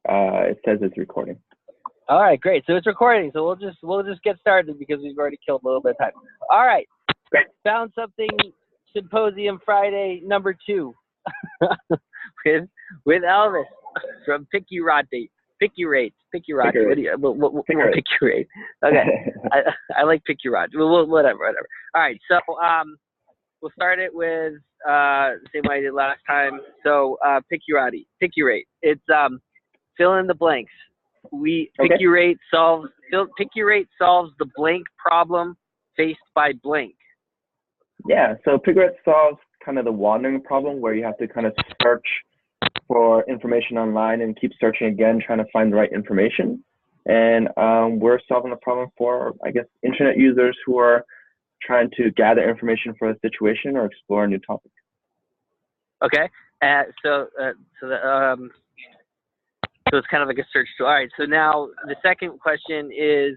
It says it's recording. All right, great. So it's recording. So we'll just get started because we've already killed a little bit of time. All right. Great. Found Something Symposium Friday #2 with Elvis from Pikurate. Pikurate. What do you? Pikurate. Okay. I like Pikurate. Whatever. All right. So we'll start it with same way I did last time. So Pikurate. It's fill in the blanks. Pikurate solves the blank problem faced by blank. Yeah, so Pikurate solves kind of the wandering problem where you have to kind of search for information online and keep searching again, trying to find the right information. And we're solving the problem for, I guess, internet users who are trying to gather information for a situation or explore a new topic. Okay, so it's kind of like a search tool. All right, so now the second question is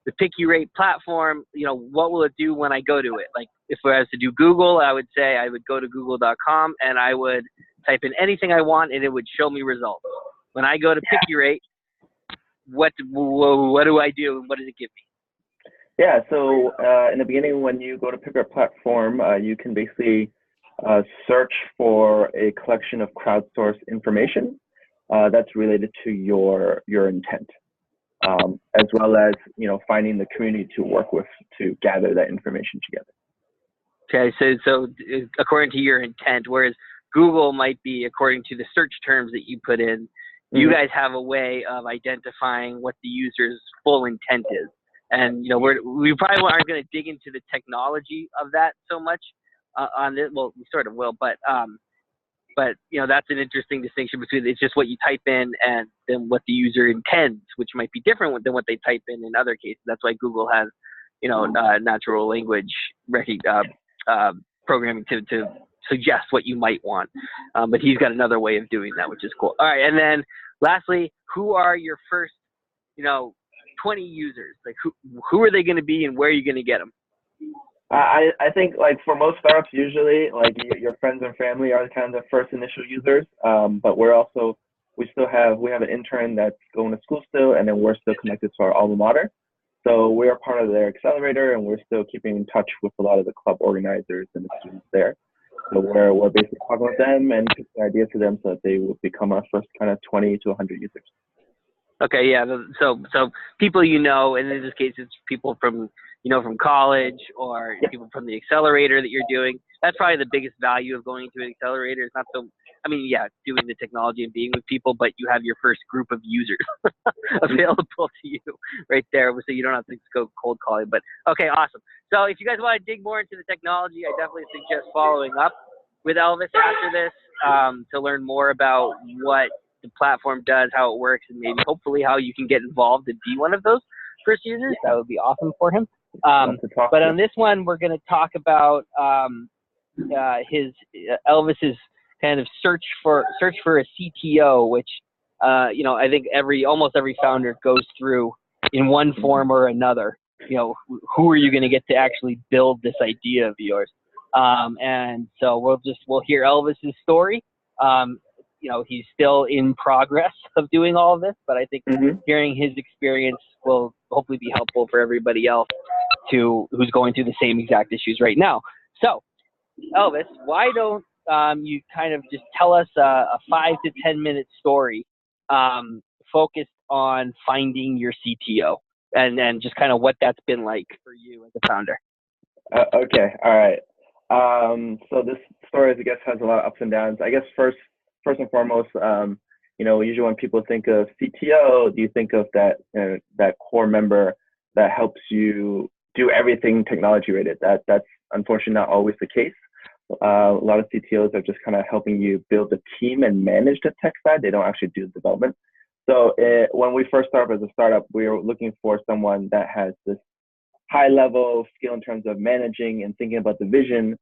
the Pikurate platform, what will it do when I go to it? Like if I was to do Google, I would say I would go to google.com and I would type in anything I want and it would show me results. When I go to Pikurate, what do I do and what does it give me? Yeah, so in the beginning, when you go to Pikurate platform, you can basically search for a collection of crowdsourced information that's related to your intent, as well as finding the community to work with to gather that information together. Okay, so according to your intent, whereas Google might be according to the search terms that you put in, you guys have a way of identifying what the user's full intent is. And we probably aren't going to dig into the technology of that so much on this. Well, we sort of will, but that's an interesting distinction between it's just what you type in and then what the user intends, which might be different than what they type in other cases. That's why Google has, natural language programming to suggest what you might want. But he's got another way of doing that, which is cool. All right, and then lastly, who are your first, 20 users? Like who are they going to be and where are you going to get them? I think like for most startups, usually like your friends and family are kind of the first initial users. But we have an intern that's going to school still, and then we're still connected to our alma mater. So we're part of their accelerator, and we're still keeping in touch with a lot of the club organizers and the students there. So we're basically talking with them and pitching ideas to them so that they will become our first kind of 20 to 100 users. Okay, yeah. So people and in this case, it's people from from college or people from the accelerator that you're doing. That's probably the biggest value of going to an accelerator. It's not so, doing the technology and being with people, but you have your first group of users available to you right there. So you don't have to go cold calling. But okay, awesome. So if you guys want to dig more into the technology, I definitely suggest following up with Elvis after this to learn more about what the platform does, how it works, and maybe hopefully how you can get involved and be one of those first users. That would be awesome for him. But on this one, we're going to talk about Elvis's kind of search for a CTO, which I think almost every founder goes through in one form or another. Who are you going to get to actually build this idea of yours? And so we'll hear Elvis's story. He's still in progress of doing all of this, but I think hearing his experience will hopefully be helpful for everybody else who's going through the same exact issues right now. So, Elvis, why don't you kind of just tell us a 5 to 10 minute story focused on finding your CTO and just kind of what that's been like for you as a founder. Okay, all right. So this story, I guess, has a lot of ups and downs. I guess first and foremost, usually when people think of CTO, do you think of that core member that helps you do everything technology related? That's unfortunately not always the case. A lot of CTOs are just kind of helping you build the team and manage the tech side. They don't actually do the development. So when we first started as a startup, we were looking for someone that has this high level skill in terms of managing and thinking about the vision,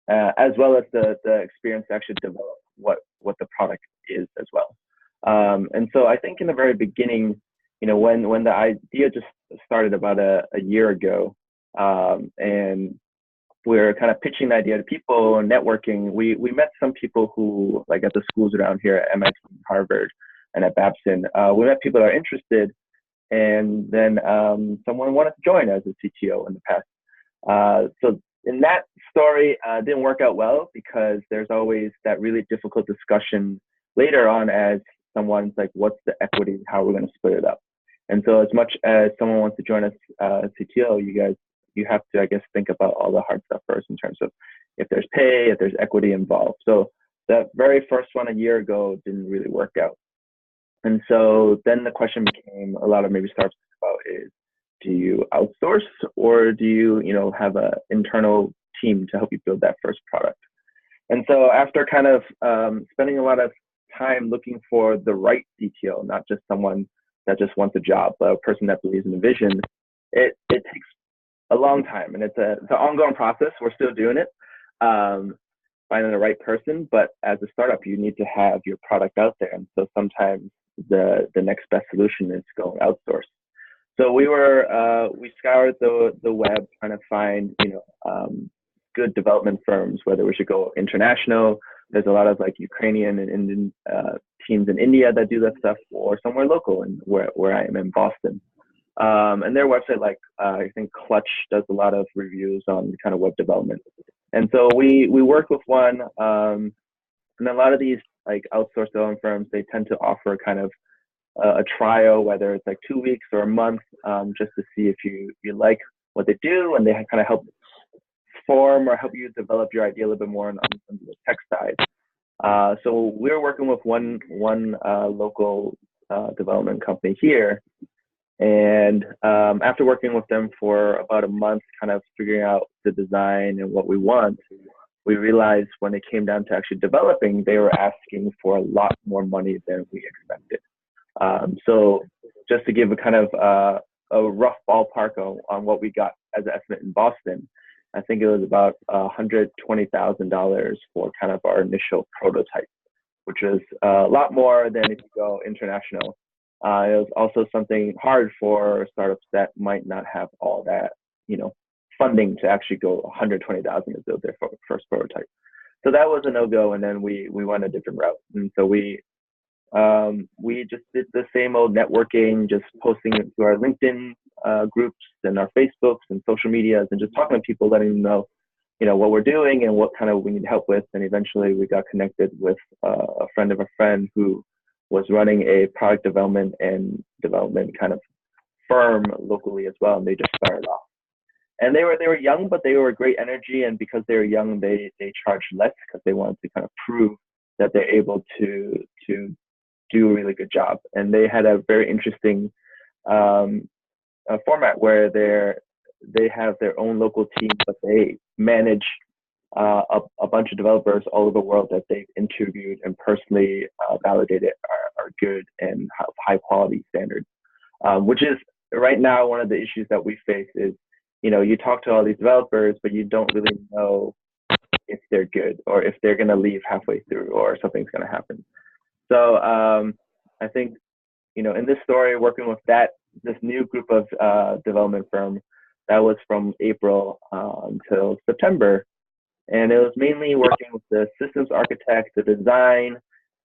as well as the experience to actually develop what the product is as well. And so I think in the very beginning, when the idea just started about a year ago, and we're kind of pitching the idea to people and networking. We met some people who, like at the schools around here at MIT, Harvard, and at Babson. We met people that are interested, and then someone wanted to join as a CTO in the past. So in that story, didn't work out well because there's always that really difficult discussion later on as someone's like, what's the equity? How are we going to split it up? And so as much as someone wants to join us as CTO, you have to, I guess, think about all the hard stuff first in terms of if there's pay, if there's equity involved. So that very first one a year ago didn't really work out. And so then the question became a lot of maybe startups about is, do you outsource or do you have an internal team to help you build that first product? And so after kind of spending a lot of time looking for the right CTO, not just someone that just wants a job, but a person that believes in the vision, it takes a long time, and it's an ongoing process. We're still doing it, finding the right person. But as a startup, you need to have your product out there, and so sometimes the next best solution is going outsource. So we scoured the web trying to find good development firms, whether we should go international. There's a lot of like Ukrainian and Indian teams in India that do that stuff, or somewhere local, and where I am in Boston. And their website, like I think Clutch does a lot of reviews on kind of web development. And so we work with one, and a lot of these like outsourced development firms, they tend to offer kind of a trial, whether it's like 2 weeks or a month, just to see if you like what they do, and they kind of help form or help you develop your idea a little bit more on the tech side. So we're working with one local development company here. And after working with them for about a month, kind of figuring out the design and what we want, we realized when it came down to actually developing, they were asking for a lot more money than we expected. So just to give a kind of a rough ballpark on what we got as an estimate in Boston, I think it was about $120,000 for kind of our initial prototype, which was a lot more than if you go international. It was also something hard for startups that might not have all that, funding to actually go $120,000 to build their first prototype. So that was a no-go, and then we went a different route. And so we just did the same old networking, just posting it to our LinkedIn groups and our Facebooks and social medias, and just talking to people, letting them know, what we're doing and what kind of we need help with. And eventually we got connected with a friend of a friend who was running a product development and development kind of firm locally as well, and they just started off. And they were young, but they were great energy, and because they were young, they charged less because they wanted to kind of prove that they're able to do a really good job. And they had a very interesting format where they have their own local team, but they manage a bunch of developers all over the world that they've interviewed and personally validated are good and have high quality standards, which is right now one of the issues that we face is, you talk to all these developers, but you don't really know if they're good or if they're going to leave halfway through or something's going to happen. So I think, in this story, working with this new group of development firm, that was from April until September. And it was mainly working with the systems architect, the design,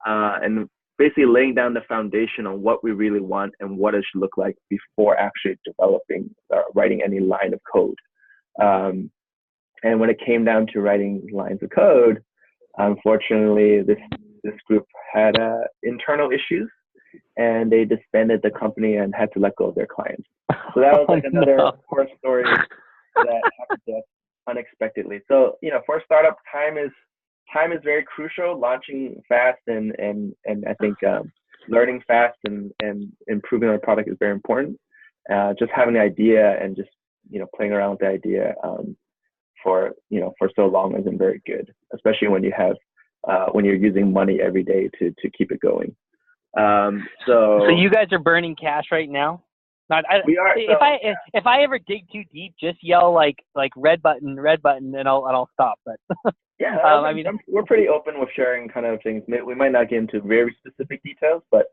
and basically laying down the foundation on what we really want and what it should look like before actually developing, writing any line of code. And when it came down to writing lines of code, unfortunately, this group had internal issues, and they disbanded the company and had to let go of their clients. So that was like another horror story that happened to us unexpectedly. So, for a startup, time is very crucial. Launching fast and I think learning fast and improving our product is very important. Just having the idea and just playing around with the idea for so long isn't very good, especially when you have when you're using money every day to keep it going. So you guys are burning cash right now? We are. If I ever dig too deep, just yell like red button, and I'll stop. But yeah, we're pretty open with sharing kind of things. We might not get into very specific details, but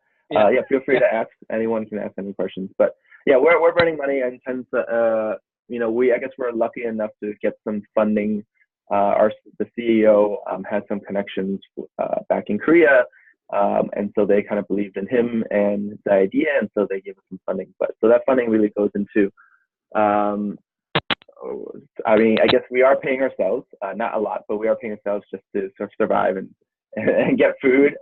feel free to ask. Anyone can ask any questions. But yeah, we're burning money in terms of I guess we're lucky enough to get some funding. The CEO had some connections back in Korea, and so they kind of believed in him and the idea, and so they gave us some funding. But so that funding really goes into, um, I guess we are paying ourselves, not a lot, but we are paying ourselves just to sort of survive and get food.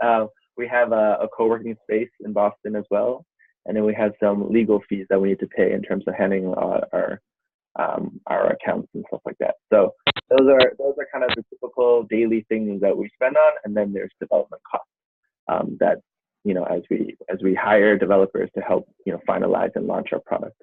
We have a co-working space in Boston as well, and then we have some legal fees that we need to pay in terms of handling our accounts and stuff like that. So those are kind of the typical daily things that we spend on, and then there's development costs that as we hire developers to help finalize and launch our product.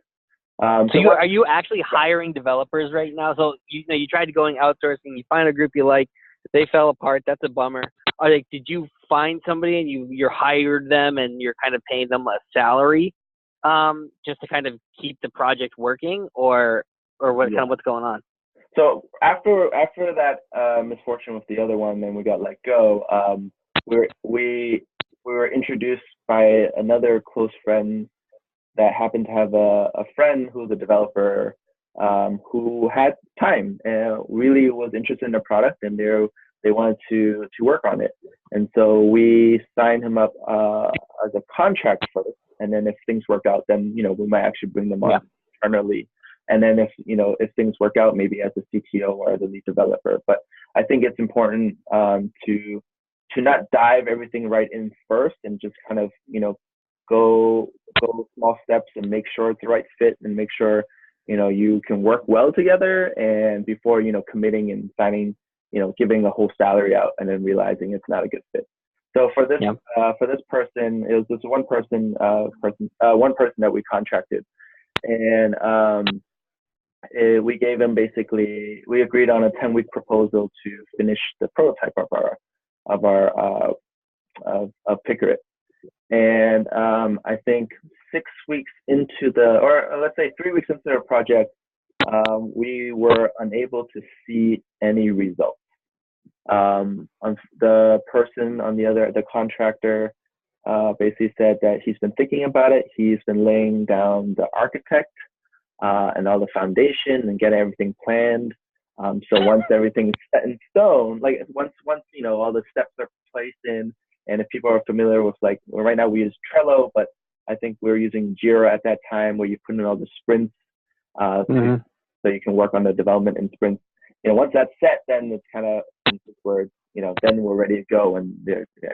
Are you actually hiring developers right now? So you tried to going outsourcing, you find a group you like, they fell apart. That's a bummer. Did you find somebody and you hired them and you're kind of paying them a salary, just to kind of keep the project working, or what kind of what's going on? So after that misfortune with the other one, then we got let go. We were introduced by another close friend that happened to have a friend who's a developer, who had time and really was interested in the product, and they wanted to work on it. And so we signed him up as a contract first, and then if things work out, then we might actually bring them on internally. And then if things work out, maybe as a CTO or as a lead developer. But I think it's important to not dive everything right in first, and just kind of go small steps and make sure it's the right fit, and make sure you can work well together, and before Mm-hmm. committing and signing, giving the whole salary out and then realizing it's not a good fit. So for this person, it was just one person that we contracted, and we gave him we agreed on a 10-week proposal to finish the prototype of Pikurate. And I think 6 weeks into or let's say 3 weeks into the project, we were unable to see any results. The person on the contractor, basically said that he's been thinking about it. He's been laying down the architect and all the foundation and getting everything planned. So once everything's set in stone, like once all the steps are placed in, and if people are familiar with right now we use Trello, but I think we were using Jira at that time, where you put in all the sprints, so you can work on the development in sprints. Once that's set, then it's kind of where then we're ready to go, and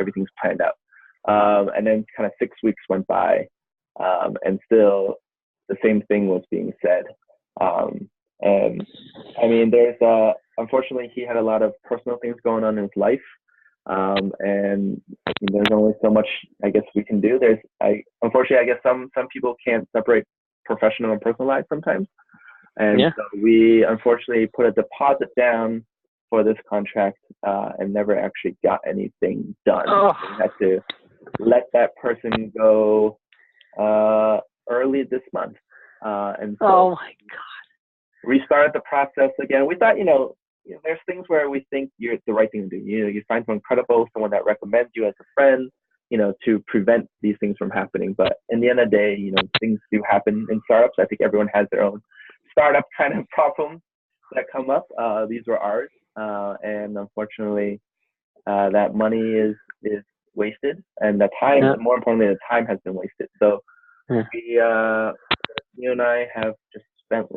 everything's planned out. And then kind of 6 weeks went by, and still the same thing was being said. And I mean, unfortunately, he had a lot of personal things going on in his life. And there's only so much, I guess, we can do. Unfortunately, I guess some people can't separate professional and personal life sometimes. And so we unfortunately put a deposit down for this contract, and never actually got anything done. We had to let that person go early this month. And so my God, restarted the process again. We thought, there's things where we think you're the right thing to do. You find someone credible, someone that recommends you as a friend, to prevent these things from happening. But in the end of the day, things do happen in startups. I think everyone has their own startup kind of problems that come up. These were ours. And unfortunately, that money is wasted, and the time, more importantly, the time has been wasted. So you and I have just spent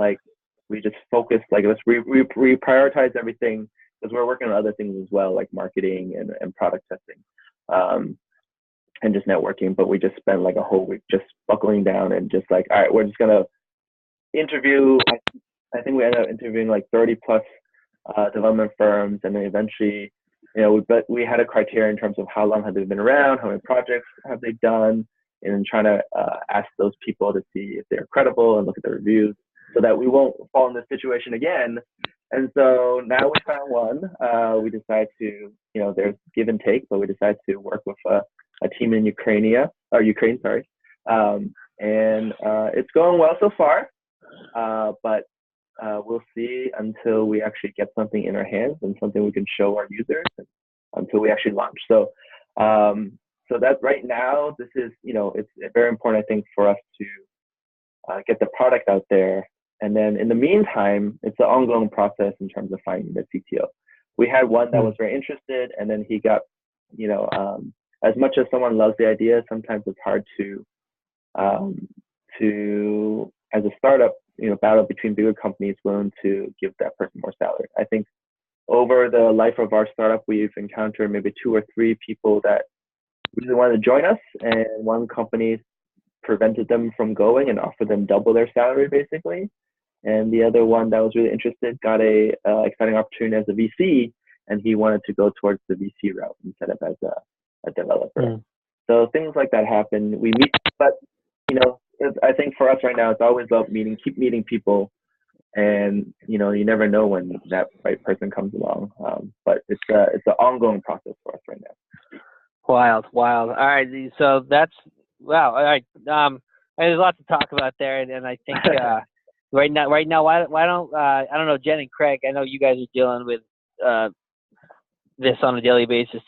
we just focused, we prioritize everything, because we're working on other things as well, like marketing and product testing, and just networking. But we just spent a whole week just buckling down and just all right, we're just gonna interview. I think we ended up interviewing 30 plus development firms, and then eventually, we had a criteria in terms of how long have they been around, how many projects have they done, and then trying to ask those people to see if they're credible and look at the reviews, so that we won't fall in this situation again. And so now we found one. We decided to, there's give and take, but we decided to work with a team in Ukraine, sorry. And it's going well so far, but we'll see until we actually get something in our hands and something we can show our users, until we actually launch. So that right now, this is, it's very important, I think, for us to get the product out there And then in the meantime, it's an ongoing process in terms of finding the CTO. We had one that was very interested, and then he got, as much as someone loves the idea, sometimes it's hard to as a startup, battle between bigger companies willing to give that person more salary. I think over the life of our startup, we've encountered maybe 2 or 3 people that really wanted to join us, and one company prevented them from going and offered them double their salary basically. And the other one that was really interested got a exciting opportunity as a VC, and he wanted to go towards the VC route instead of as a developer. So things like that happen. We meet, but I think for us right now, it's always about keep meeting people, and you never know when that right person comes along. But it's an ongoing process for us right now. Wild. All right, so that's wow. All right, there's a lot to talk about there, and I think right now, why don't I don't know, Jen and Craig, I know you guys are dealing with this on a daily basis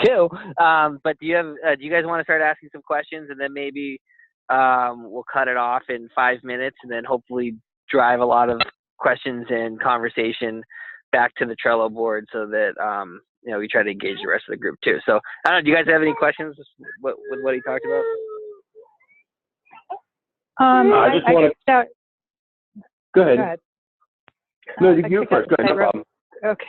too. But do you guys want to start asking some questions, and then maybe we'll cut it off in 5 minutes, and then hopefully drive a lot of questions and conversation back to the Trello board so that we try to engage the rest of the group too. So I don't know, do you guys have any questions with what he talked about? I just want to. Go ahead. No, you first. Go ahead. No problem. Okay.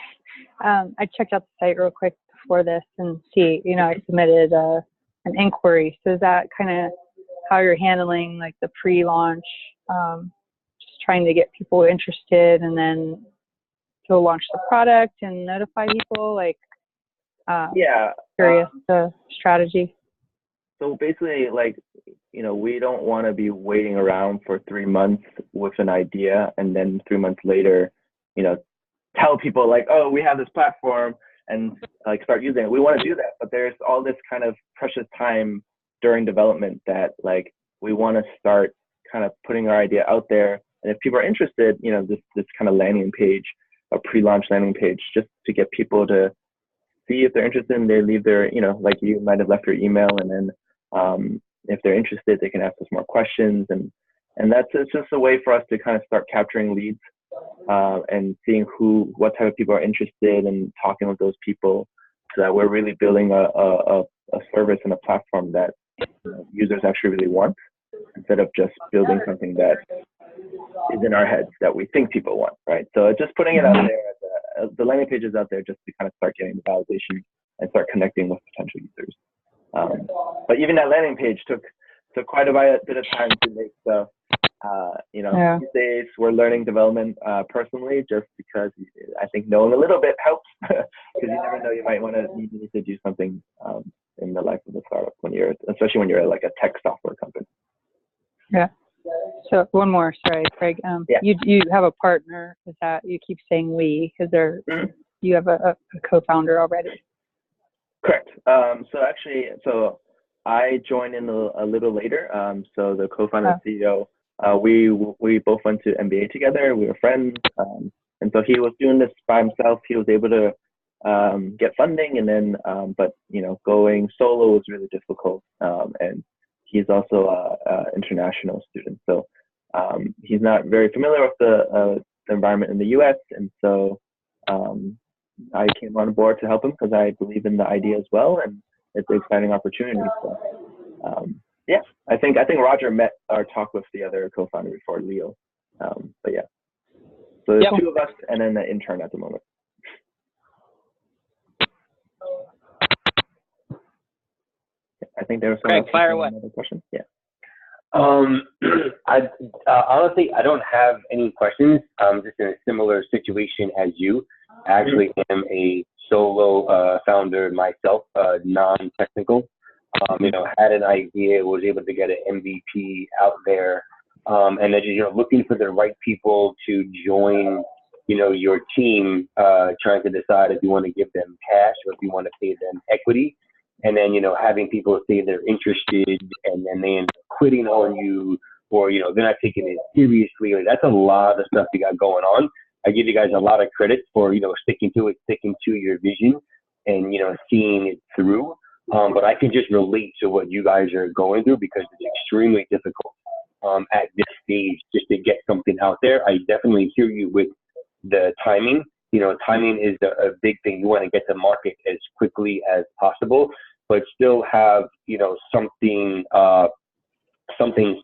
I checked out the site real quick before this and see, I submitted an inquiry. So is that kind of how you're handling like the pre-launch, just trying to get people interested and then go launch the product and notify people? Curious the strategy. So basically, we don't want to be waiting around for 3 months with an idea and then 3 months later, tell people oh, we have this platform and start using it. We want to do that, but there's all this kind of precious time during development that we want to start kind of putting our idea out there. And if people are interested, this kind of landing page, a pre-launch landing page, just to get people to see if they're interested, and they leave their, you might have left your email, and then if they're interested, they can ask us more questions. And it's just a way for us to kind of start capturing leads and seeing what type of people are interested, and talking with those people, so that we're really building a service and a platform that users actually really want, instead of just building something that is in our heads that we think people want, right? So just putting it out there, the landing page is out there just to kind of start getting the validation and start connecting with potential users. But even that landing page took quite a bit of time to make. So, these days we're learning development personally, just because I think knowing a little bit helps, because you never know, you might need to do something in the life of a startup especially when you're like a tech software company. Yeah. So one more, sorry, Craig. You have a partner. Is that, you keep saying we? Is there? You have a co-founder already? Correct. So I joined in a little later. So the co-founder and CEO, we both went to MBA together. We were friends. And so he was doing this by himself. He was able to get funding, and then, but going solo was really difficult. And he's also an international student, so he's not very familiar with the environment in the U.S. And so I came on board to help him, because I believe in the idea as well, and it's an exciting opportunity. So I think Roger met or talked with the other co-founder before, Leo. But yeah, so there's 2 of us, and then the intern at the moment. I think there was another question. Yeah. Honestly, I don't have any questions. I'm just in a similar situation as you. I actually am a solo founder myself, non-technical. Had an idea, was able to get an MVP out there, and then looking for the right people to join, your team, trying to decide if you want to give them cash or if you want to pay them equity. And then, having people say they're interested, and then they end up quitting on you, or, they're not taking it seriously. That's a lot of stuff you got going on. I give you guys a lot of credit for, sticking to your vision and, seeing it through. But I can just relate to what you guys are going through, because it's extremely difficult. at this stage just to get something out there. I definitely hear you with the timing. You know, timing is a big thing. You want to get to market as quickly as possible, but still have, you know, something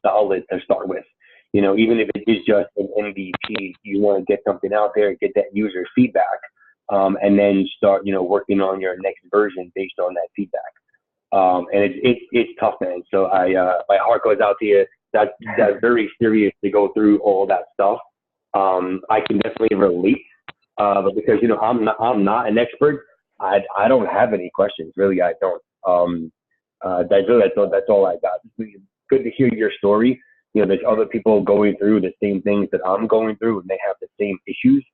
solid to start with. You know, even if it is just an MVP, you want to get something out there, get that user feedback, and then start, you know, working on your next version based on that feedback. And it's tough, man. So my heart goes out to you. That's very serious to go through all that stuff. I can definitely relate, but because, you know, I'm not an expert, I don't have any questions. Really, I don't. That's all I got. It's good to hear your story. You know, there's other people going through the same things that I'm going through, and they have the same issues.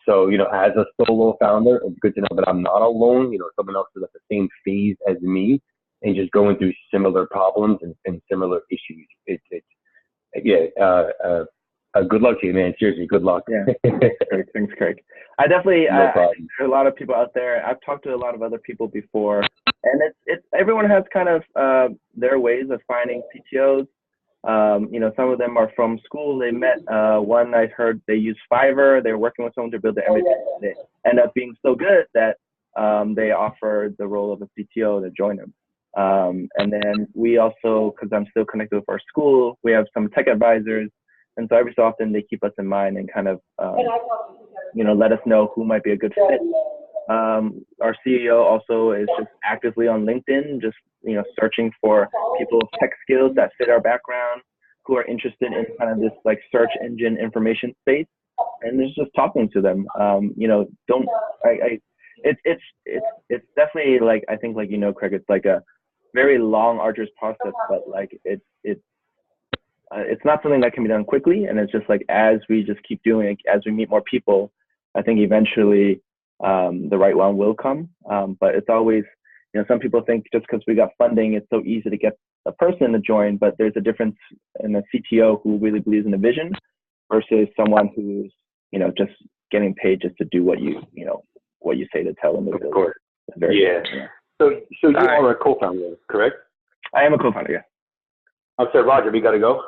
So, you know, as a solo founder, it's good to know that I'm not alone. You know, someone else is at the same phase as me and just going through similar problems and similar issues. Good luck to you, man. Seriously, good luck. Yeah, great. Thanks, Craig. I definitely, No I think there are a lot of people out there. I've talked to a lot of other people before, and it's everyone has kind of their ways of finding CTOs. You know, some of them are from school. They met one I heard they use Fiverr. They're working with someone to build their MVP. They end up being so good that they offered the role of a CTO to join them. And then we also, because I'm still connected with our school, we have some tech advisors. And so every so often they keep us in mind and kind of, you know, let us know who might be a good fit. Our CEO also is just actively on LinkedIn, just, you know, searching for people with tech skills that fit our background, who are interested in kind of this like search engine information space, and just talking to them. You know, it's definitely like, I think, like, you know, Craig, it's like a very long, arduous process, but like it's not something that can be done quickly. And it's just like, as we just keep doing it, as we meet more people, I think eventually the right one will come. But it's always, you know, some people think just because we got funding, it's so easy to get a person to join, but there's a difference in a CTO who really believes in the vision versus someone who's, you know, just getting paid just to do what you say to tell them to do. Of course. Yeah. So you are a co-founder, correct? I am a co-founder, yeah. I'm sorry, Roger, we got to go.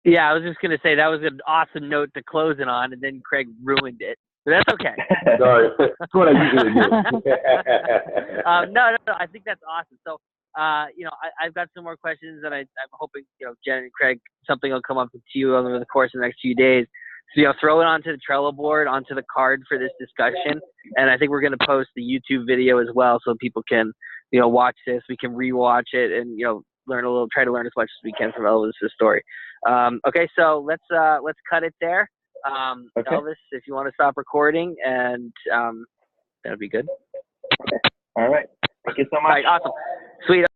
Yeah, I was just going to say that was an awesome note to close it on, and then Craig ruined it. But that's okay. Sorry, that's what I usually do. No, I think that's awesome. So, you know, I've got some more questions, and I'm hoping, you know, Jen and Craig, something will come up to you over the course of the next few days. So, you know, throw it onto the Trello board, onto the card for this discussion, and I think we're going to post the YouTube video as well, so people can, you know, watch this. We can rewatch it, and, you know, try to learn as much as we can from Elvis's story. Okay, so let's cut it there. Okay. Elvis, if you want to stop recording, and that'd be good. Okay. All right. Thank you so much. All right, awesome. Sweet.